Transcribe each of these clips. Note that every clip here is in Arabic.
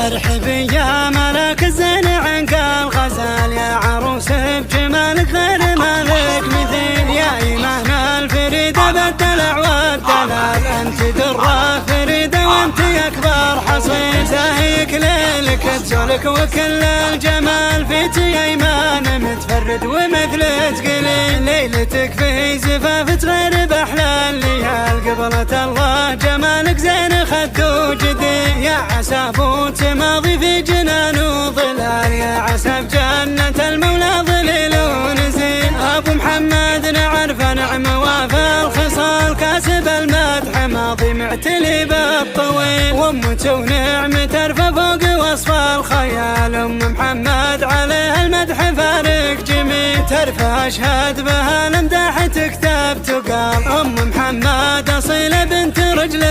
ارحبي يا ملك الزين عنك الغزال يا عروس بجمالك غير مالك مثيل يا إيمان الفريدة بالدلع والدلال انت درة فريدة وانت اكبر حصيل زاهيك ليلك تزولك وكل الجمال فيك يا إيمان متفرد ومثلك قليل ليلتك في زفافة غير بأحلى الليال قبلت الله جمالك زين خد وجدي يا عسى فوت ماضي في جنان وظلال يا عسى بجنة المولى ظليل ونزيل أبو محمد نعرف نعم وافى الخصال كاسب المدح ماضي معتلي بالطويل وامته ونعم ترفع فوق وصف الخيال أم محمد عليها المدح فارق جميل ترفع أشهد بها الامداح تكتب تقال أم محمد أصيلة بنت رجل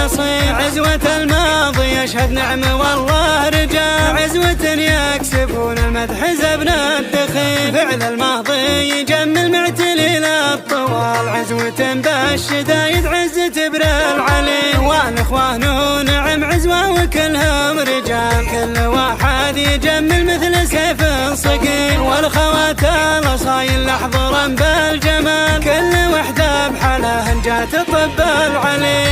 نصيل عزوة الماضي يشهد نعم والله رجال عزوة يكسبون المدح زبن الدخيل فعل الماضي يجمل معتلي للطوال عزوة بالشدايد عزة بر العلي والاخوان نعم عزوة وكلهم رجال كل واحد يجمل مثل سيف صقيل والخوات الاصايل لحظرا بالجمال كل وحده بحاله جات طب العلي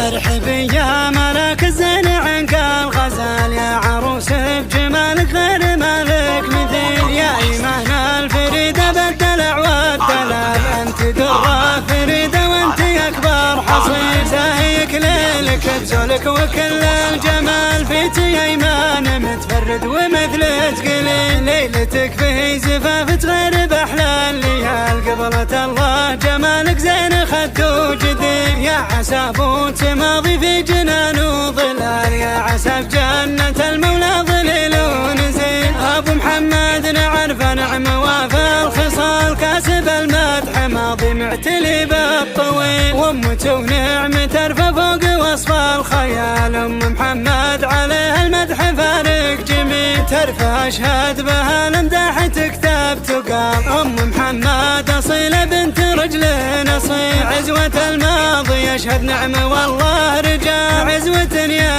ارحبي يا ملك الزين عنك الغزال يا عروس بجمالك غير مالك مثيل يا إيمان الفريدة بالدلع والدلال انت درة فريدة وانت اكبر حصيل زاهيك ليلك تزولك وكل الجمال فيك يا إيمان متفرد ومثلك قليل ليلتك في زفافة غير بأحلى الليال قبلت الله جمالك زين خد وجدي يا عسى فوت ماضي في جنان وظلال يا عسى بجنة المولى ظليل ونزيل أبو محمد نعرف نعم وافى الخصال كاسب المدح ماضي معتلي بالطويل وامته ونعم ترفع فوق وصف الخيال أم محمد عليها المدح فارق جميل ترفع أشهد بها الامداح تكتب تقال أم محمد أصيلة بنت رجل نصيل عزوة الماضي يشهد نعم والله رجال عزوة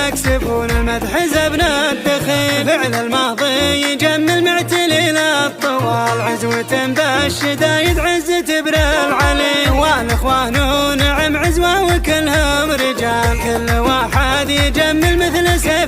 يكسبون المدح زبن الدخيل فعل الماضي يجمل معتلي للطوال عزوة بالشدايد عزة بر العلي والاخوان نعم عزوة وكلهم رجال كل واحد يجمل مثل سيف